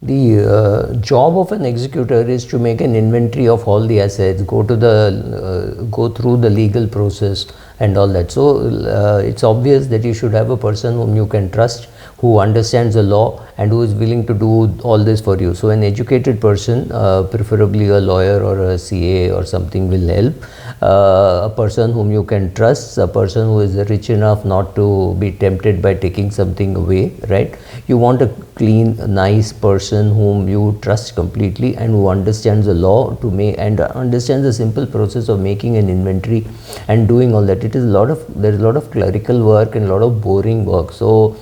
The job of an executor is to make an inventory of all the assets, go through the legal process and all that. So it's obvious that you should have a person whom you can trust, who understands the law and who is willing to do all this for you. So an educated person, preferably a lawyer or a CA or something, will help. A person whom you can trust, a person who is rich enough not to be tempted by taking something away, right? You want a clean, nice person whom you trust completely and who understands the law to make and understands the simple process of making an inventory and doing all that. There is a lot of clerical work and a lot of boring work. So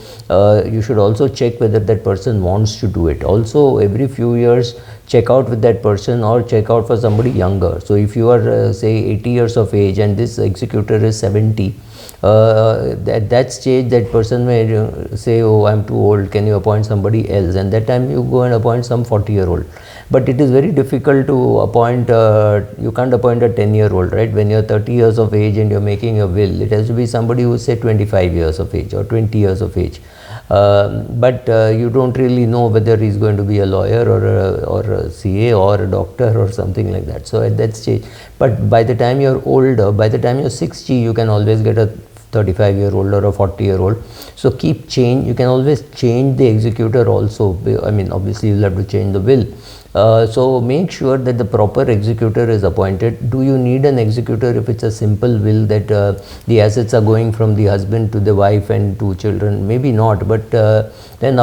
you should also check whether that person wants to do it. Also, every few years, check out with that person or check out for somebody younger. So if you are say 80 years of age and this executor is 70, at that stage that person may say, oh, I'm too old, can you appoint somebody else? And that time you go and appoint some 40-year-old. But it is very difficult to appoint, you can't appoint a 10-year-old, right? When you're 30 years of age and you're making a will, it has to be somebody who is say 25 years of age or 20 years of age. But you don't really know whether he's going to be a lawyer or a CA or a doctor or something like that. So at that stage, but by the time you're older, by the time you're 60, you can always get a 35-year-old or a 40-year-old. So you can always change the executor also. I mean, obviously you'll have to change the will. So make sure that the proper executor is appointed. Do you need an executor if it's a simple will that the assets are going from the husband to the wife and two children? Maybe not, but then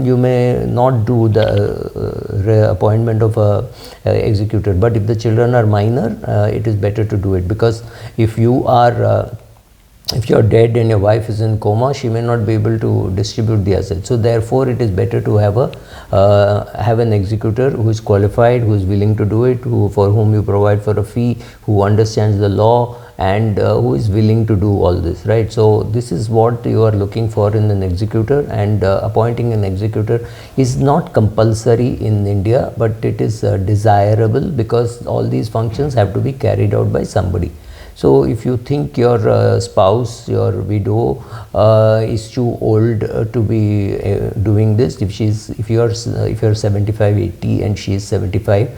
you may not do the appointment of a executor. But if the children are minor, it is better to do it, because if you are if you're dead and your wife is in coma, she may not be able to distribute the assets. So therefore it is better to have an executor who is qualified, who is willing to do it, for whom you provide for a fee, who understands the law and who is willing to do all this, right? So this is what you are looking for in an executor, and appointing an executor is not compulsory in India, but it is desirable, because all these functions have to be carried out by somebody. So if you think your spouse, your widow is too old to be doing this, if you are 75, 80 and she is 75,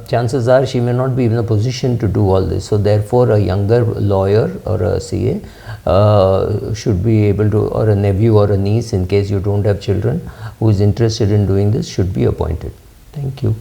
chances are she may not be in a position to do all this. So therefore a younger lawyer or a CA should be able to, or a nephew or a niece, in case you don't have children, who is interested in doing this, should be appointed. Thank you.